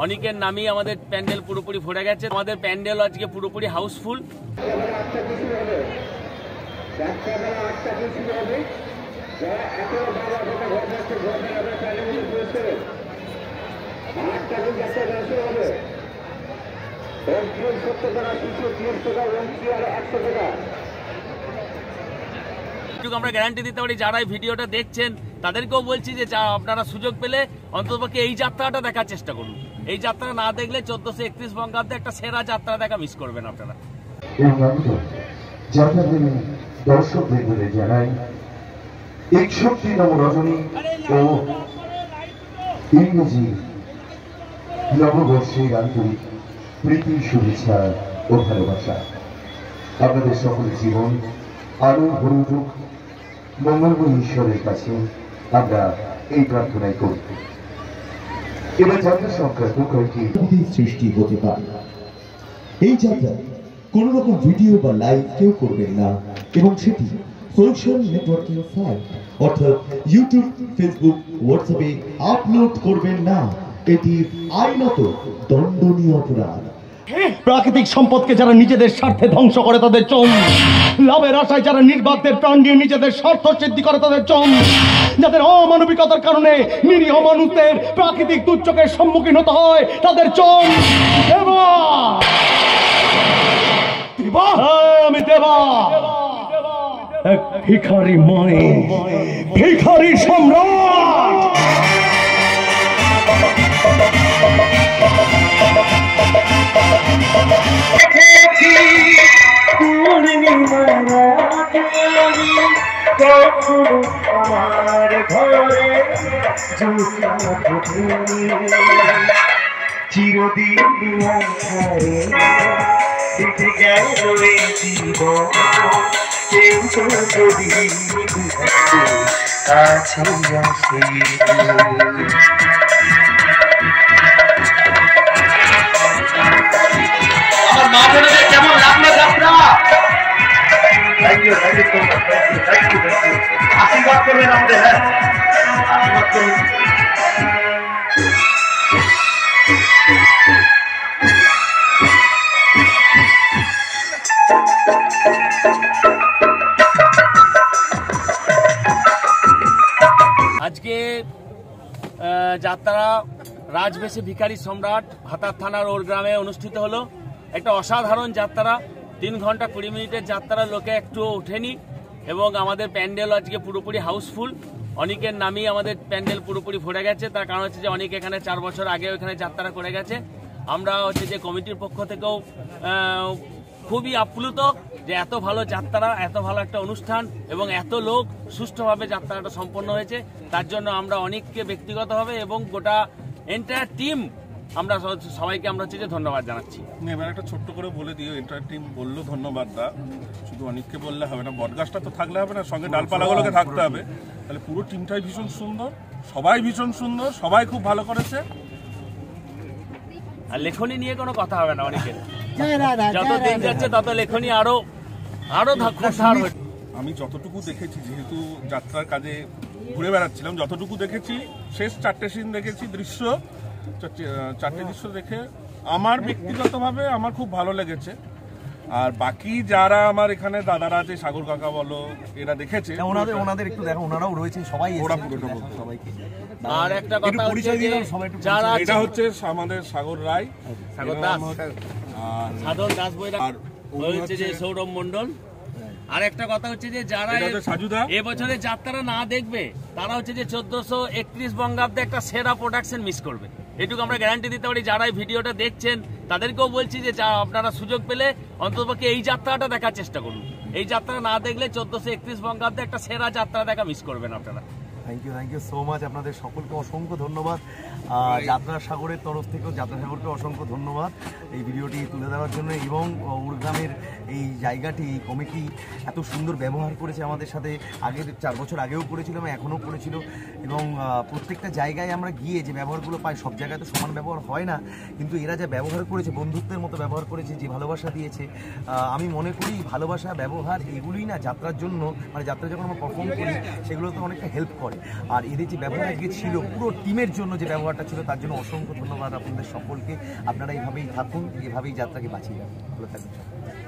অনেকের নামেই আমাদের প্যান্ডেল পুরোপুরি ভরে গেছে। আমাদের প্যান্ডেল আজকে পুরোপুরি হাউসফুল। আমরা গ্যারান্টি দিতে পারি, যারা এই ভিডিওটা দেখছেন তাদেরকেও বলছি যে আপনারা সুযোগ পেলে অন্ততপক্ষে এই যাত্রাটা দেখার চেষ্টা করুন। এই যাত্রা না দেখলে 1431 বঙ্গাব্দে একটা সেরা যাত্রা দেখা মিস করবেন আপনারা। দর্শকদের জানাই 61তম রজনী ও ইংরেজি নববর্ষের আন্তরিক প্রীতি, শুভেচ্ছা ও ভালোবাসা। আপনাদের সকলের জীবন আরো ভরে উঠুক, মঙ্গলময় ঈশ্বরের কাছে আমরা এই প্রার্থনাই করি। এবার যাত্রা সংক্রান্ত কয়েকটি সৃষ্টি হতে পারে। এই যাত্রায় কোন রকম ভিডিও বা লাইভ কেউ করবেন না এবং সেটি সোশ্যাল নেটওয়ার্কিং সাইট অর্থাৎ ইউটিউব, ফেসবুক, হোয়াটসঅ্যাপে আপলোড করবেন না। এটি আইনত দণ্ডনীয় অপরাধ। প্রাকৃতিক সম্পদকে যারা নিজেদের স্বার্থে ধ্বংস করে তাদের চম, লাভের আশায় যারা নির্বাকদের প্রাণ দিয়ে নিজেদের স্বার্থ সিদ্ধি করে তাদের চম, যাদের অমানবিকতার কারণে নিরীহ মানুষদের প্রাকৃতিক দুর্যোগের সম্মুখীন হতে হয় তাদের চম। আমি দেবা এক ভিখারি ময়, ভিখারি সম্রাট। আমার ঘরে চিরদিন আছে আমার মা বোনেদের কেমন লাগলো যাত্রা? আশীর্বাদ করবেন আমাদের। হ্যাঁ, আশীর্বাদ করুন। আজকে যাত্রা রাজবেশে ভিখারি সম্রাট ভাতার থানার ওর গ্রামে অনুষ্ঠিত হলো। একটা অসাধারণ যাত্রা, 3 ঘন্টা 20 মিনিটের যাত্রা, লোকে একটু ওঠেনি এবং আমাদের প্যান্ডেল আজকে পুরোপুরি হাউসফুল। অনেকের নামেই আমাদের প্যান্ডেল পুরোপুরি ভরে গেছে। তার কারণ হচ্ছে যে অনেকে এখানে 4 বছর আগেও এখানে যাত্রা করে গেছে। আমরা হচ্ছে যে কমিটির পক্ষ থেকেও খুবই আপ্লুত যে এত ভালো যাত্রা, এত ভালো একটা অনুষ্ঠান এবং এত লোক সুষ্ঠুভাবে যাত্রাটা সম্পন্ন হয়েছে। তার জন্য আমরা অনেককে ব্যক্তিগতভাবে এবং গোটা এন্টায়ার টিম আমরা সবাইকে আমরা হচ্ছে যে ধন্যবাদ জানাচ্ছি। এবার একটা ছোট্ট করে বলে দিও, এন্টায়ার টিম বললো ধন্যবাদ দা, শুধু অনেককে বললে হবে না, বটগাছটা তো থাকলে হবে না, সঙ্গে ডালপালাগুলোকে থাকতে হবে। তাহলে পুরো টিমটাই ভীষণ সুন্দর, সবাই ভীষণ সুন্দর, সবাই খুব ভালো করেছে। আর লেখনী নিয়ে কোনো কথা হবে না, অনেকের যত দিন যাচ্ছে তত লেখনী আরো আমি যতটুকু দেখেছি, যেহেতু যাত্রার কাজে ঘুরে বেড়াচ্ছিলাম, যতটুকু দেখেছি, শেষ 4টে সিন দেখেছি, দৃশ্য 4টে দৃশ্য দেখে আমার ব্যক্তিগতভাবে আমার খুব ভালো লেগেছে। আর বাকি যারা আমার এখানে দাদারা আছে, সাগর কাকা বলো, এরা দেখেছে, ওনাদের একটু দেখো, ওনারাও রয়েছে, সবাই ওরা পুরোটা বলতো সবাইকে। আর একটা কথা হচ্ছে যে যারা এটা হচ্ছে আমাদের সাগর রায়, সাগর দাস, সাধন দাস বৈরাগ, আর হচ্ছে যে সৌরভ মন্ডল। আর একটা কথা হচ্ছে যে যারা এবছরে যাত্রা না দেখবে তারা হচ্ছে যে 1431 বঙ্গাব্দে একটা সেরা প্রোডাকশন মিস করবে। এটুকু আমরা গ্যারান্টি দিতে পারি। যারা এই ভিডিওটা দেখছেন তাদেরকেও বলছি যে আপনারা সুযোগ পেলে অন্ততপক্ষে এই যাত্রাটা দেখার চেষ্টা করুন। এই যাত্রা না দেখলে 1431 বঙ্গাব্দে একটা সেরা যাত্রা দেখা মিস করবেন আপনারা। Thank you so much. আপনাদের সকলকে অসংখ্য ধন্যবাদ। যাত্রা সাগরের তরফ থেকেও যাত্রা সাগরকে অসংখ্য ধন্যবাদ এই ভিডিওটি তুলে দেওয়ার জন্য, এবং উড়গ্রামের এই জায়গাটি, এই কমিটি এত সুন্দর ব্যবহার করেছে আমাদের সাথে। আগের 4 বছর আগেও করেছিল এবং এখনও করেছিল, এবং প্রত্যেকটা জায়গায় আমরা গিয়ে যে ব্যবহারগুলো পাই, সব জায়গায় তো সমান ব্যবহার হয় না, কিন্তু এরা যা ব্যবহার করেছে, বন্ধুত্বের মতো ব্যবহার করেছে, যে ভালোবাসা দিয়েছে, আমি মনে করি ভালোবাসা, ব্যবহার এগুলোই না যাত্রার জন্য, মানে যাত্রা যখন আমরা পারফর্ম করি সেগুলো তো অনেকটা হেল্প করে। আর এদের যে ব্যবহার আজকে ছিল পুরো টিমের জন্য যে ব্যবহারটা ছিল তার জন্য অসংখ্য ধন্যবাদ আপনাদের সকলকে। আপনারা এইভাবেই থাকুন, এভাবেই যাত্রাকে বাঁচিয়ে রাখুন। ভালো থাকুন।